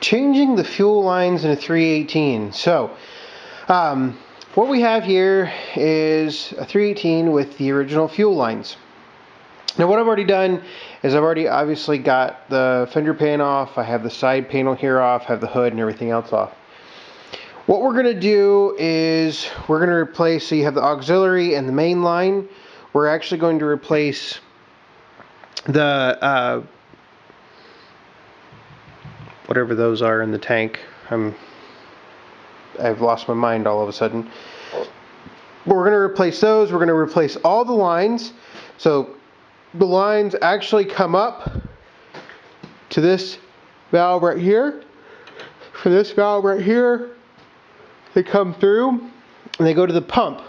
Changing the fuel lines in a 318. So, what we have here is a 318 with the original fuel lines. Now what I've already done is I've already obviously got the fender pan off, I have the side panel here off, I have the hood and everything else off. What we're going to do is we're going to replace, so you have the auxiliary and the main line. We're actually going to replace the whatever those are in the tank. I've lost my mind all of a sudden. But we're going to replace those. We're going to replace all the lines. So the lines actually come up to this valve right here. For this valve right here, they come through and they go to the pump.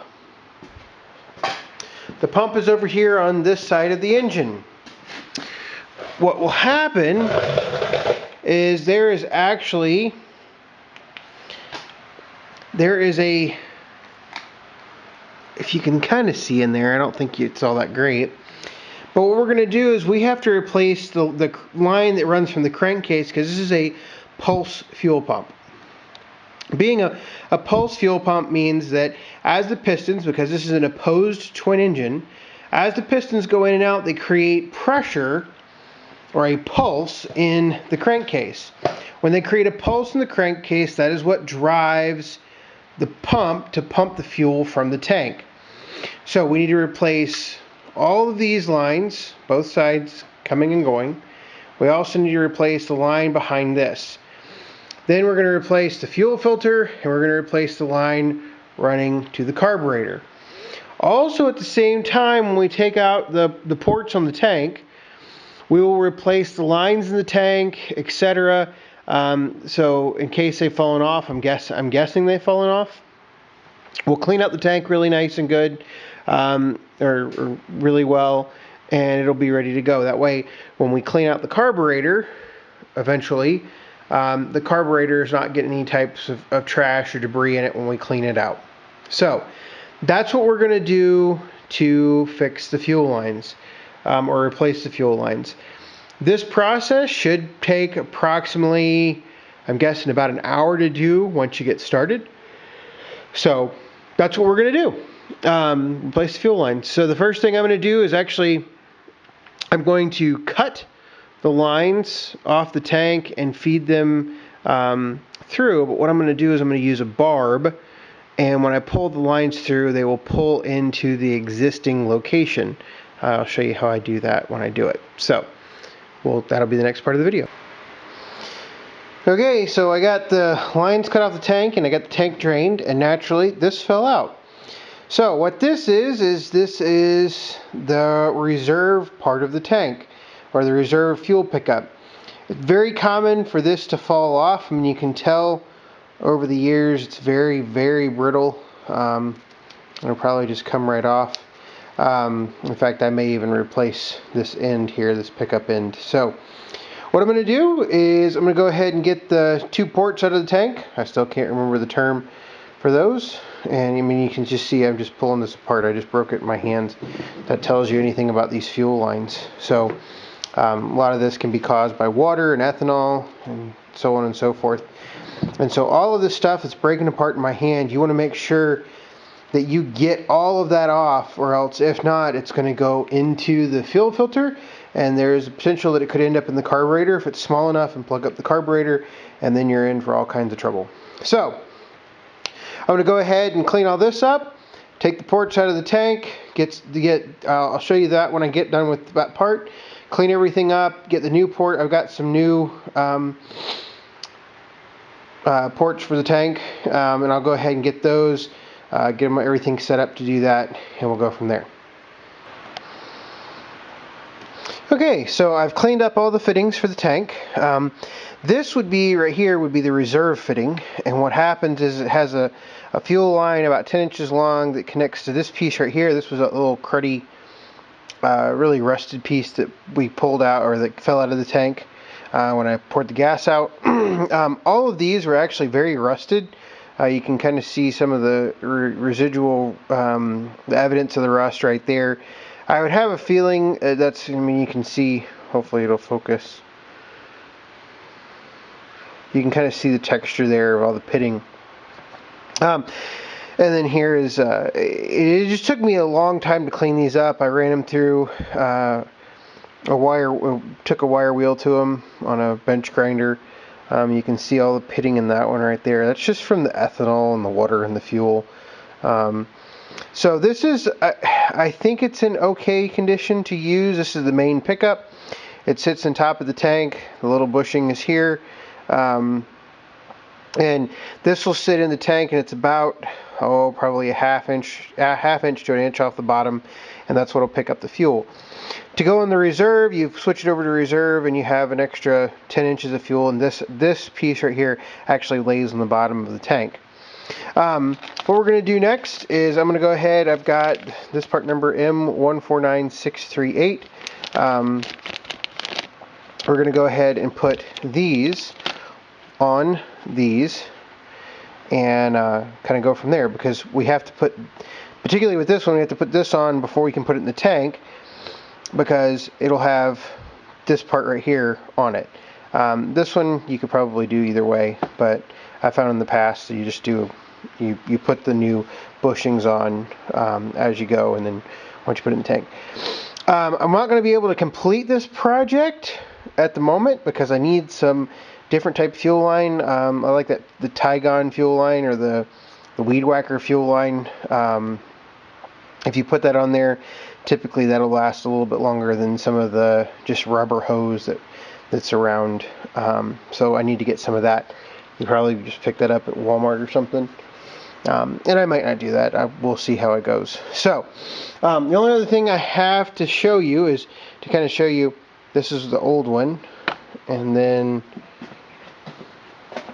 The pump is over here on this side of the engine. What will happen is there is a, if you can kind of see in there, I don't think it's all that great. But what we're going to do is we have to replace the line that runs from the crankcase, because this is a pulse fuel pump. Being a pulse fuel pump means that as the pistons, because this is an opposed twin engine, as the pistons go in and out, they create pressure or a pulse in the crankcase. When they create a pulse in the crankcase, that is what drives the pump to pump the fuel from the tank. So we need to replace all of these lines, both sides coming and going. We also need to replace the line behind this. Then we're going to replace the fuel filter, and we're going to replace the line running to the carburetor. Also at the same time, when we take out the ports on the tank, we will replace the lines in the tank, etc. So in case they've fallen off, I'm guessing they've fallen off. We'll clean out the tank really nice and good, or really well, and it'll be ready to go. That way, when we clean out the carburetor, eventually, the carburetor is not getting any types of trash or debris in it when we clean it out. So that's what we're going to do to fix the fuel lines, or replace the fuel lines. This process should take approximately, I'm guessing, about an hour to do once you get started. So that's what we're going to do, replace the fuel lines. So the first thing I'm going to do is I'm going to cut the lines off the tank and feed them through. But what I'm going to do is I'm going to use a barb, and when I pull the lines through, they will pull into the existing location. I'll show you how I do that when I do it. So, well, that'll be the next part of the video. Okay, so I got the lines cut off the tank, and I got the tank drained, and naturally this fell out. So what this is this is the reserve part of the tank, or the reserve fuel pickup. It's very common for this to fall off. I mean, you can tell over the years it's very, very brittle. It'll probably just come right off. In fact, I may even replace this end here, this pickup end. So what I'm going to do is I'm going to go ahead and get the two ports out of the tank. I still can't remember the term for those. And I mean, you can just see I'm just pulling this apart. I just broke it in my hands. That tells you anything about these fuel lines. So a lot of this can be caused by water and ethanol and so on and so forth. And so all of this stuff that's breaking apart in my hand, you want to make sure that you get all of that off, or else if not, it's going to go into the fuel filter, and there's a potential that it could end up in the carburetor if it's small enough and plug up the carburetor, and then you're in for all kinds of trouble. So I'm going to go ahead and clean all this up, take the ports out of the tank, I'll show you that when I get done with that part, clean everything up, get the new port. I've got some new ports for the tank, and I'll go ahead and get those, get everything set up to do that, and we'll go from there. Okay, so I've cleaned up all the fittings for the tank. This would be right here would be the reserve fitting, and what happens is it has a fuel line about 10 inches long that connects to this piece right here. This was a little cruddy, really rusted piece that we pulled out, or that fell out of the tank when I poured the gas out. All of these were actually very rusted. You can kind of see some of the residual, the evidence of the rust right there. I would have a feeling you can see, hopefully it'll focus. You can kind of see the texture there of all the pitting. And then here is, it just took me a long time to clean these up. I ran them through took a wire wheel to them on a bench grinder. You can see all the pitting in that one right there. That's just from the ethanol and the water and the fuel. So this is, I think it's in okay condition to use. This is the main pickup. It sits on top of the tank. The little bushing is here. And this will sit in the tank, and it's about, probably a half inch to an inch off the bottom, and that's what will pick up the fuel. To go in the reserve, you switch it over to reserve, and you have an extra 10 inches of fuel, and this piece right here actually lays on the bottom of the tank. What we're going to do next is I'm going to go ahead, I've got this part number M149638. We're going to go ahead and put these on these and kind of go from there, because we have to put, particularly with this one, we have to put this on before we can put it in the tank, because it'll have this part right here on it. This one you could probably do either way, but I found in the past that you just do, you put the new bushings on as you go, and then once you put it in the tank. I'm not going to be able to complete this project at the moment because I need some different type fuel line. I like the Tygon fuel line, or the Weed Whacker fuel line. If you put that on there, typically that'll last a little bit longer than some of the just rubber hose that's around. So I need to get some of that. You probably just pick that up at Walmart or something. And I might not do that. We'll see how it goes. So the only other thing I have to show you is to kind of show you, this is the old one, and then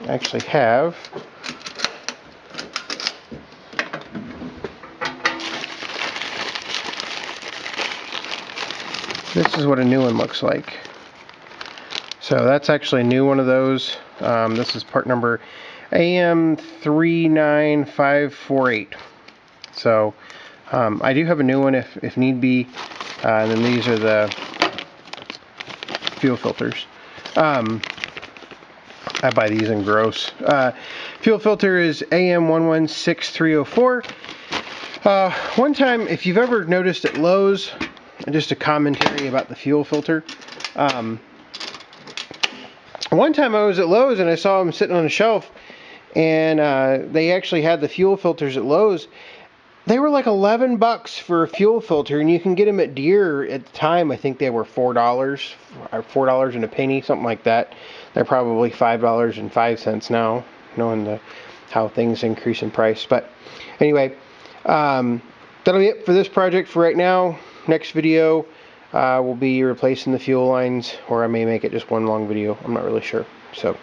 I actually have this is what a new one looks like. So that's actually a new one of those. This is part number AM39548. So I do have a new one if need be. And then these are the fuel filters. I buy these in gross. Fuel filter is AM116304. One time, if you've ever noticed at Lowe's, just a commentary about the fuel filter. One time I was at Lowe's and I saw them sitting on a shelf, and they actually had the fuel filters at Lowe's. They were like $11 for a fuel filter, and you can get them at Deere at the time. I think they were $4 or $4 and a penny, something like that. They're probably $5.05 now, knowing how things increase in price. But anyway, that'll be it for this project for right now. Next video will be replacing the fuel lines, or I may make it just one long video. I'm not really sure. So